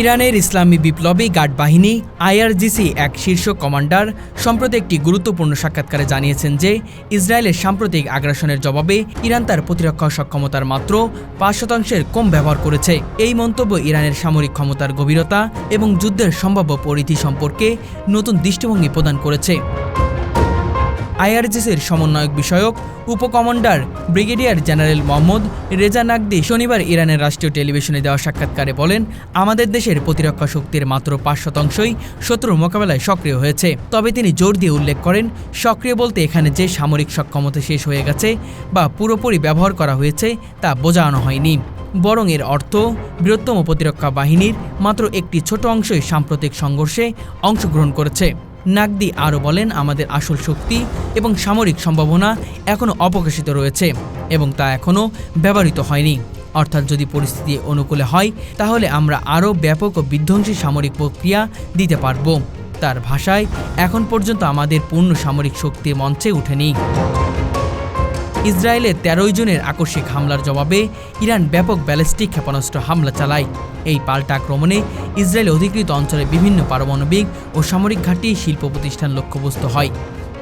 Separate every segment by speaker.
Speaker 1: ইরানের ইসলামী বিপ্লবী গার্ড বাহিনী আইআরজিসি এক শীর্ষ কমান্ডার সম্প্রতি একটি গুরুত্বপূর্ণ সাক্ষাৎকারে জানিয়েছেন যে ইসরায়েলের সাম্প্রতিক আগ্রাসনের জবাবে ইরান তার প্রতিরক্ষা সক্ষমতার মাত্র ৫% কম ব্যবহার করেছে। এই মন্তব্য ইরানের সামরিক ক্ষমতার গভীরতা এবং যুদ্ধের সম্ভাব্য পরিধি সম্পর্কে নতুন দৃষ্টিভঙ্গি প্রদান করেছে। আইআরজিসির সমন্বয়ক বিষয়ক উপকমান্ডার brigadier general Mohammad Reza Naqdi শনিবার ইরানের রাষ্ট্রীয় টেলিভিশনে দেওয়া সাক্ষাৎকারে বলেন, আমাদের দেশের প্রতিরক্ষা শক্তির মাত্র ৫%ই শত্রুর মোকাবেলায় সক্রিয় হয়েছে। তবে তিনি জোর দিয়ে উল্লেখ করেন, সক্রিয় বলতে এখানে যে সামরিক সক্ষমতা শেষ হয়ে গেছে বা পুরোপুরি ব্যবহার করা হয়েছে তা বোঝানো হয়নি, বরং এর অর্থ বৃহত্তম প্রতিরক্ষা বাহিনীর মাত্র একটি ছোট অংশই সাম্প্রতিক সংঘর্ষে অংশগ্রহণ করেছে। নাকদি আরও বলেন, আমাদের আসল শক্তি এবং সামরিক সম্ভাবনা এখনও অপ্রকাশিত রয়েছে এবং তা এখনও ব্যবহৃত হয়নি। অর্থাৎ যদি পরিস্থিতি অনুকূলে হয় তাহলে আমরা আরও ব্যাপক ও বিধ্বংসী সামরিক প্রক্রিয়া দিতে পারব। তার ভাষায়, এখন পর্যন্ত আমাদের পূর্ণ সামরিক শক্তির মঞ্চে ওঠেনি। ইসরায়েলের ১৩ জনের আকস্মিক হামলার জবাবে ইরান ব্যাপক ব্যালিস্টিক ক্ষেপণাস্ত্র হামলা চালায়। এই পাল্টা আক্রমণে ইসরায়েল অধিকৃত অঞ্চলে বিভিন্ন পারমাণবিক ও সামরিক ঘাঁটি, শিল্প প্রতিষ্ঠান লক্ষ্যবস্তু হয়।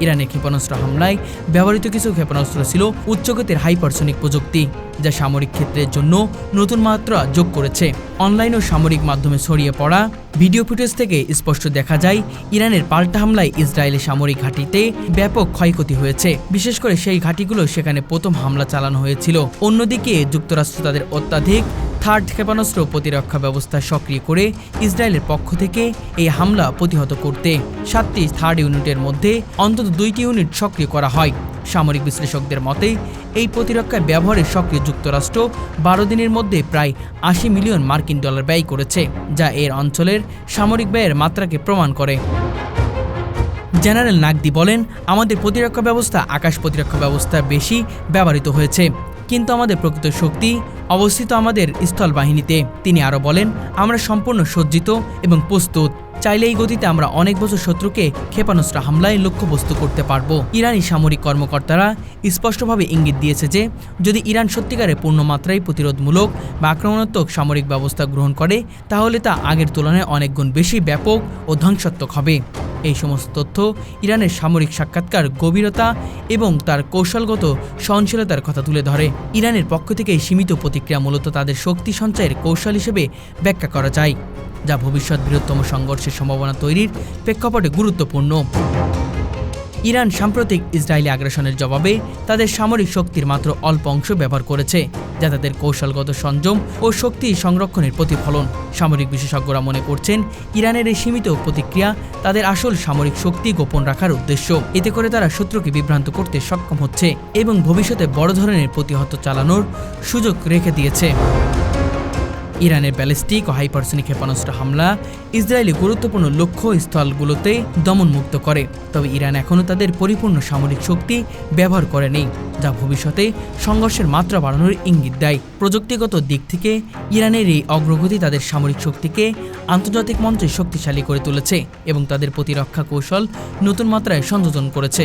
Speaker 1: ইরানের ক্ষেপণাস্ত্র হামলায় ব্যবহৃত কিছু ক্ষেপণাস্ত্র ছিল উচ্চগতির হাইপারসনিক প্রযুক্তি, যা সামরিক ক্ষেত্রের জন্য নতুন মাত্রা যোগ করেছে। অনলাইন ও সামরিক মাধ্যমে ছড়িয়ে পড়া ভিডিও ফুটেজ থেকে স্পষ্ট দেখা যায়, ইরানের পাল্টা হামলায় ইসরায়েলের সামরিক ঘাঁটিতে ব্যাপক ক্ষয়ক্ষতি হয়েছে, বিশেষ করে সেই ঘাঁটিগুলো সেখানে প্রথম হামলা চালানো হয়েছিল। অন্যদিকে যুক্তরাষ্ট্র তাদের অত্যাধিক থার্ড ক্ষেপণাস্ত্র প্রতিরক্ষা ব্যবস্থা সক্রিয় করে ইসরায়েলের পক্ষ থেকে এই হামলা প্রতিহত করতে 7টি থার্ড ইউনিটের মধ্যে অন্তত 2টি ইউনিট সক্রিয় করা হয়। সামরিক বিশ্লেষকদের মতে, এই প্রতিরক্ষায় ব্যবহারে সক্রিয় যুক্তরাষ্ট্র 12 দিনের মধ্যে প্রায় $80 মিলিয়ন ব্যয় করেছে, যা এর অঞ্চলের সামরিক ব্যয়ের মাত্রাকে প্রমাণ করে। জেনারেল নাকদি বলেন, আমাদের প্রতিরক্ষা ব্যবস্থা আকাশ প্রতিরক্ষা ব্যবস্থার বেশি ব্যবহৃত হয়েছে, কিন্তু আমাদের প্রকৃত শক্তি অবস্থিত আমাদের স্থল বাহিনীতে। তিনি আরও বলেন, আমরা সম্পূর্ণ সজ্জিত এবং প্রস্তুত। চাইলে এই গতিতে আমরা অনেক বছর শত্রুকে ক্ষেপণাস্ত্র হামলায় লক্ষ্যবস্তু করতে পারব। ইরানি সামরিক কর্মকর্তারা স্পষ্টভাবে ইঙ্গিত দিয়েছে যে যদি ইরান সত্যিকারের পূর্ণমাত্রায় প্রতিরোধমূলক বা আক্রমণাত্মক সামরিক ব্যবস্থা গ্রহণ করে তাহলে তা আগের তুলনায় অনেক গুণ বেশি ব্যাপক ও ধ্বংসাত্মক হবে। এই সমস্ত তথ্য ইরানের সামরিক সাক্ষাৎকার গভীরতা এবং তার কৌশলগত সহনশীলতার কথা তুলে ধরে। ইরানের পক্ষ থেকে সীমিত প্রতিক্রিয়া মূলত তাদের শক্তি সঞ্চয়ের কৌশল হিসেবে ব্যাখ্যা করা যায়, যা ভবিষ্যৎ বৃহত্তম সংঘর্ষের সম্ভাবনা তৈরির প্রেক্ষাপটে গুরুত্বপূর্ণ। ইরান সাম্প্রতিক ইসরায়েলি আগ্রাসনের জবাবে তাদের সামরিক শক্তির মাত্র অল্প অংশ ব্যবহার করেছে, যা তাদের কৌশলগত সংযম ও শক্তি সংরক্ষণের প্রতিফলন। সামরিক বিশেষজ্ঞরা মনে করছেন, ইরানের এই সীমিত প্রতিক্রিয়া তাদের আসল সামরিক শক্তি গোপন রাখার উদ্দেশ্য। এতে করে তারা শত্রুকে বিভ্রান্ত করতে সক্ষম হচ্ছে এবং ভবিষ্যতে বড় ধরনের প্রতিহত চালানোর সুযোগ রেখে দিয়েছে। ইরানের ব্যালিস্টিক ও হাইপারসনিক ক্ষেপণাস্ত্র হামলা ইসরায়েলি গুরুত্বপূর্ণ লক্ষ্যস্থলগুলোতে দমনমুক্ত করে, তবে ইরান এখনও তাদের পরিপূর্ণ সামরিক শক্তি ব্যবহার করেনি, যা ভবিষ্যতে সংঘর্ষের মাত্রা বাড়ানোর ইঙ্গিত দেয়। প্রযুক্তিগত দিক থেকে ইরানের এই অগ্রগতি তাদের সামরিক শক্তিকে আন্তর্জাতিক মঞ্চে শক্তিশালী করে তুলেছে এবং তাদের প্রতিরক্ষা কৌশল নতুন মাত্রায় সংযোজন করেছে।